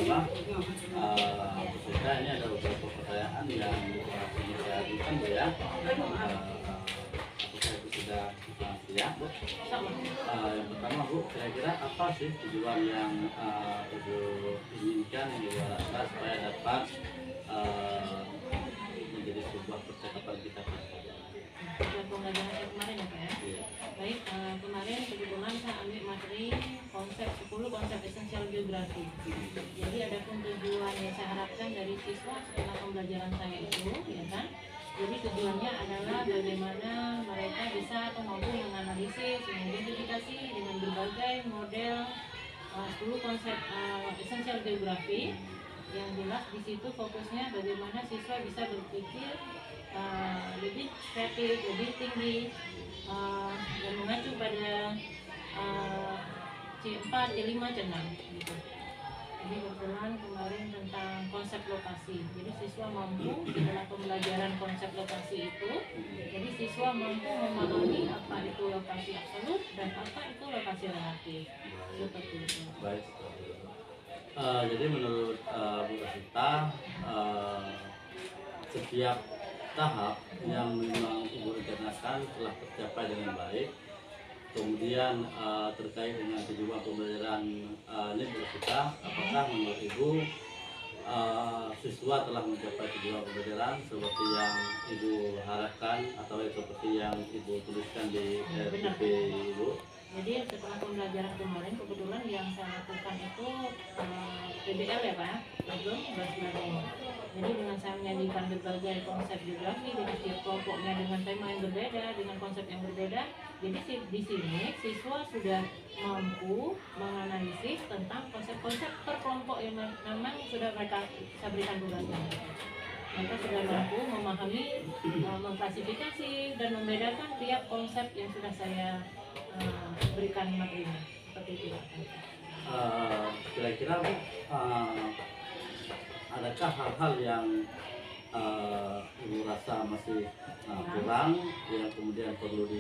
pertama kita ini ada beberapa pertanyaan yang ingin saya ajukan Bu ya. Apakah itu sudah siap Bu? Yang pertama Bu, kira-kira apa sih tujuan yang Ibu inginkan yang Ibu harapkan supaya dapat menjadi sebuah percakapan kita pada pembelajaran yang kemarin ya Pak ya? Iya. Baik, kemarin kebetulan saya ambil materi konsep 10 konsep esensial geografi. Jadi ada tujuan yang saya harapkan dari siswa setelah pembelajaran saya itu, ya kan? Jadi tujuannya adalah bagaimana mereka bisa atau mampu menganalisis, mengidentifikasi dengan berbagai model 10 konsep esensial geografi. Yang jelas di situ fokusnya bagaimana siswa bisa berpikir lebih kreatif, lebih tinggi, dan mengacu pada C4, C5, C6 gitu. Jadi kebetulan kemarin tentang konsep lokasi. Jadi siswa mampu setelah pembelajaran konsep lokasi itu, jadi siswa mampu memahami apa itu lokasi absolut dan apa itu lokasi relatif. Seperti itu. Baik. Jadi menurut Bu Rosita, setiap tahap yang memang Ibu rencanakan telah tercapai dengan baik. Kemudian terkait dengan tujuan pembelajaran ini Bu Rosita, apakah menurut Ibu siswa telah mencapai tujuan pembelajaran seperti yang Ibu harapkan atau seperti yang Ibu tuliskan di RPP Ibu? Jadi setelah pembelajaran kemarin kebetulan yang saya lakukan itu PBL ya Pak, Problem Based Learning. Jadi dengan saya menyajikan berbagai konsep geografi dengan setiap kelompoknya dengan tema yang berbeda, dengan konsep yang berbeda. Jadi di sini siswa sudah mampu menganalisis tentang konsep-konsep per kelompok yang memang sudah mereka saya berikan tugasnya. Mereka sudah mampu memahami, mengklasifikasi dan membedakan tiap konsep yang sudah saya berikan materinya. Seperti itu. Kira-kira Bu, adakah hal-hal yang Ibu rasa masih kurang yang kemudian perlu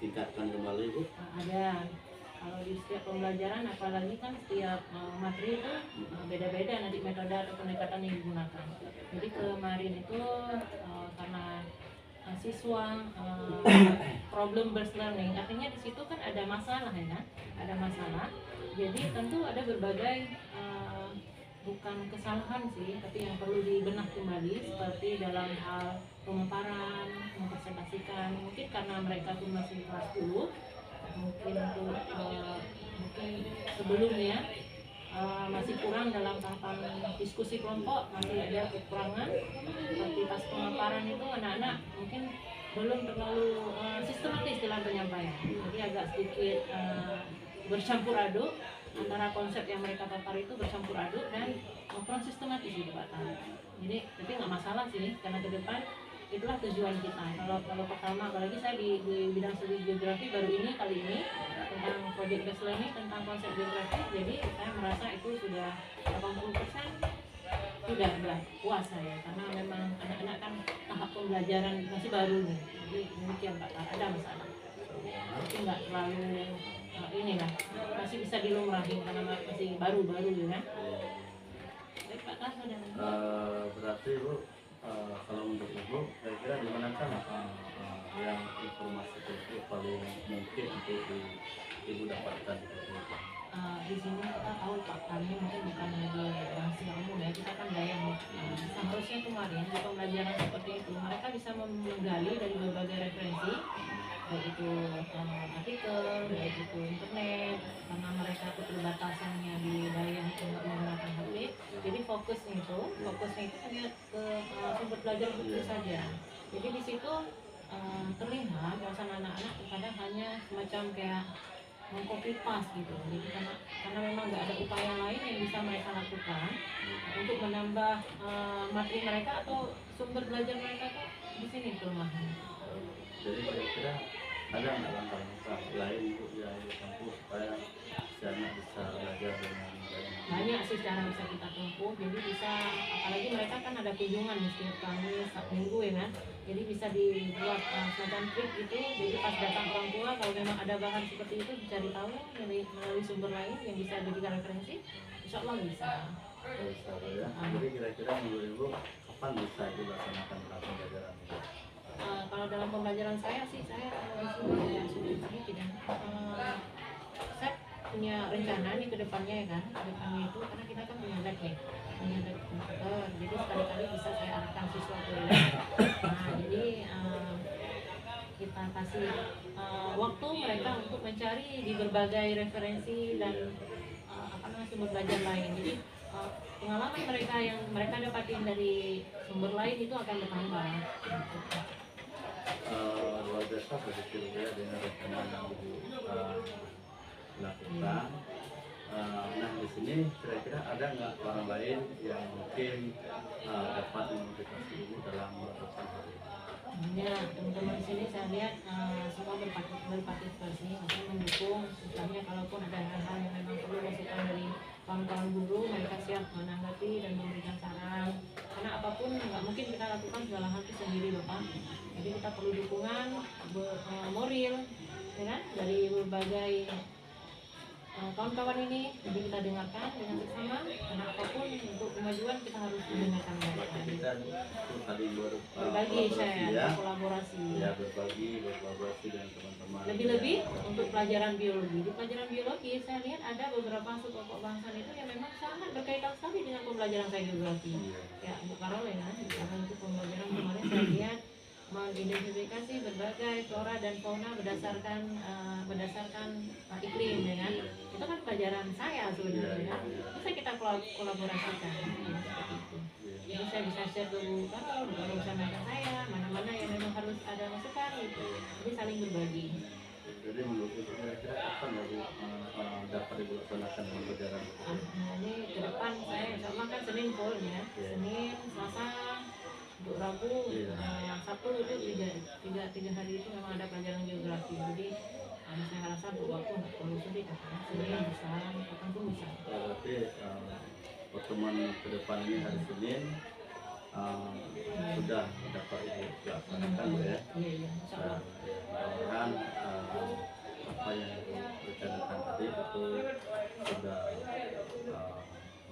ditingkatkan kembali Bu? Ada. Kalau di setiap pembelajaran, apalagi kan setiap materi itu beda-beda nanti metode atau pendekatan yang digunakan. Jadi kemarin itu karena siswa problem based learning, artinya di situ kan ada masalah ya, ada masalah. Jadi tentu ada berbagai bukan kesalahan sih, tapi yang perlu dibenah kembali seperti dalam hal pemaparan, mempresentasikan. Mungkin karena mereka pun masih kelas 10, mungkin untuk mungkin sebelumnya masih kurang dalam tahapan diskusi kelompok, masih ada kekurangan. Seperti pas pemaparan itu anak-anak mungkin belum terlalu sistematis dalam penyampaian, jadi agak sedikit bercampur aduk antara konsep yang mereka papar itu bercampur aduk dan kurang sistematis gitu Pak. Jadi tapi nggak masalah sih, karena ke depan itulah tujuan kita. Kalau pertama, apalagi saya di bidang studi geografi baru ini kali ini tentang project based learning tentang konsep geografi, jadi saya merasa itu sudah 80% sudah puas saya, karena memang anak-anak kan tahap pembelajaran masih baru nih. Jadi demikian Pak, ada masalah tapi nggak terlalu inilah, masih bisa dilumrahin karena masih baru-baru ya kan. Baik Pak Kas, berarti Bu, kalau untuk Ibu, kira-kira di manakah yang informasi itu paling mungkin untuk Ibu dapatkan? Di sini kita tahu Pak, kami mungkin bukan lagi rahasia umum ya, kita kan daya seharusnya kemarin di pembelajaran seperti itu mereka bisa menggali dari berbagai referensi, baik itu artikel, baik itu internet, karena mereka keterbatasannya di daya untuk menggunakan HP. Jadi fokusnya itu hanya ke sumber belajar buku saja. Jadi di situ terlihat bahwa anak-anak kadang hanya semacam kayak mengcopy paste gitu. Jadi karena memang nggak ada upaya lain yang bisa mereka lakukan untuk menambah materi mereka atau sumber belajar mereka tuh di sini kelemahan. Jadi kira-kira ada nggak langkah-langkah lain Bu yang ditempuh supaya si anak bisa belajar dengan baik? banyak sih cara bisa kita tempuh. Jadi bisa, apalagi mereka kan ada kunjungan nih setiap Kamis, Sabtu Minggu ya kan. Jadi bisa dibuat semacam trik itu. Jadi pas datang orang tua, kalau memang ada bahan seperti itu dicari tahu melalui sumber lain yang bisa dijadikan referensi. Insya Allah bisa. Bisa ya. Jadi kira-kira menurut Ibu kapan bisa dilaksanakan dalam pembelajaran itu? Kalau dalam pembelajaran saya sih, saya di sini tidak tidak. Saya punya rencana nih ke depannya ya kan, ke depannya itu karena kita kan punya lab ya, punya lab komputer, jadi sekali-kali bisa saya arahkan siswa ke lab. Nah jadi kita kasih waktu mereka untuk mencari di berbagai referensi dan sumber belajar lain. Jadi pengalaman mereka yang mereka dapatin dari sumber lain itu akan bertambah. Luar biasa positif ya dengan rencana yang Ibu lakukan. Nah di sini kira-kira ada nggak orang lain yang mungkin dapat memotivasi Ibu dalam melakukan hal ini? Ya, teman-teman di sini saya lihat semua berpartisipasi, maksudnya mendukung. Misalnya kalaupun ada hal-hal yang memang perlu masukan dari kawan-kawan guru, mereka siap menanggapi dan memberikan saran. Karena apapun nggak mungkin kita lakukan segala hal itu sendiri, Bapak. Jadi kita perlu dukungan moral, ya kan, dari berbagai kawan-kawan ini. Jadi kita dengarkan dengan seksama. Karena apapun untuk kemajuan kita harus mendengarkan mereka. Kita tadi Berbagi saya, kolaborasi. Ya, berkolaborasi dengan teman-teman. Lebih-lebih untuk pelajaran biologi. Di pelajaran biologi saya lihat ada beberapa pokok bahasan itu yang memang sangat berkaitan sekali dengan pembelajaran saya geografi. Ya, Bu Karol ya, karena itu pembelajaran kemarin saya lihat mengidentifikasi berbagai flora dan fauna berdasarkan iklim ya kan. Itu kan pelajaran saya sebenarnya. Bisa kita kolaborasikan ya, seperti itu. Jadi saya bisa share ke Bu Karol, Bu Karol bisa nanya saya mana-mana yang memang harus ada masukan gitu. Jadi saling berbagi. Jadi menurut Ibu kira-kira kapan baru dapat dilaksanakan pembelajaran? Nah ini ke depan saya sama kan Senin full ya, Senin, Selasa, untuk Rabu, Sabtu itu tiga hari itu memang ada pelajaran geografi. Jadi saya rasa waktu nggak perlu sulit, Senin bisa, kapan pun bisa. Berarti pertemuan ke depan ini hari Senin sudah dapat dilaksanakan ya. Iya, insya Allah. Mudah-mudahan apa yang direncanakan tadi itu sudah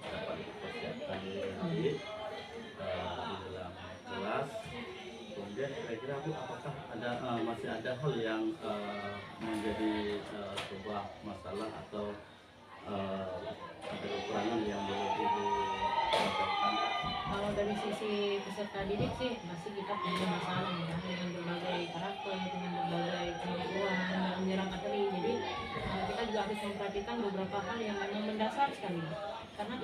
dapat dipersiapkan nanti di dalam kelas. Kemudian kira-kira Bu, apakah ada masih ada hal yang menjadi sebuah masalah atau ada kekurangan yang boleh Ibu sampaikan? Kalau dari sisi peserta didik sih masih kita punya masalah ya, dengan berbagai karakter, dengan berbagai kemampuan yang menyerang materi. Jadi kita juga harus memperhatikan beberapa hal yang memang mendasar sekali. Karena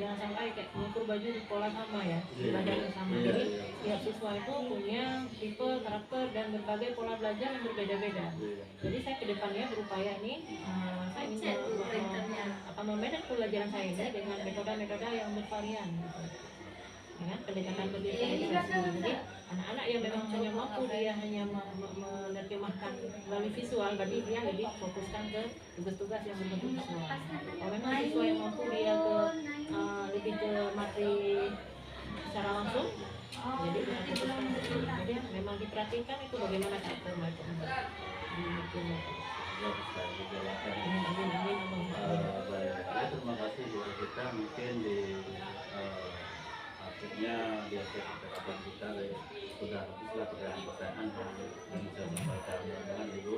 jangan sampai kayak mengukur baju di pola sama ya, belajar sama. Jadi tiap siswa itu punya tipe karakter dan berbagai pola belajar yang berbeda-beda. Jadi saya kedepannya berupaya nih, saya ingin membedakan pelajaran saya ini dengan metode-metode yang bervarian. Gitu. Ya, pendekatan bervisualisasi. Jadi anak-anak yang memang hanya mampu dia hanya menerjemahkan melalui visual, berarti dia lebih fokuskan ke tugas-tugas yang berbentuk visual. Kalau memang siswa yang mampu dia lebih ke materi secara langsung, jadi kita fokuskan ke situ. Jadi memang diperhatikan itu bagaimana karakter mereka di itu. Terima kasih buat kita, mungkin di akhirnya di akhir percakapan kita sudah habislah pertanyaan yang bisa sampaikan. Mudah-mudahan Ibu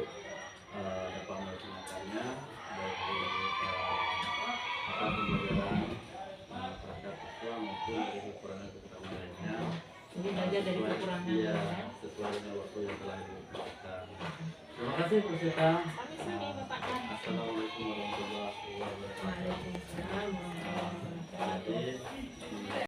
dapat melaksanakannya dari pembelajaran terhadap siswa maupun dari kekurangan lainnya. Jadi belajar dari kekurangan ya, sesuai dengan waktu yang telah diberikan. Terima kasih Bu Sita. Sami-sami Bapak. Assalamualaikum warahmatullahi wabarakatuh. Waalaikumsalam warahmatullahi wabarakatuh.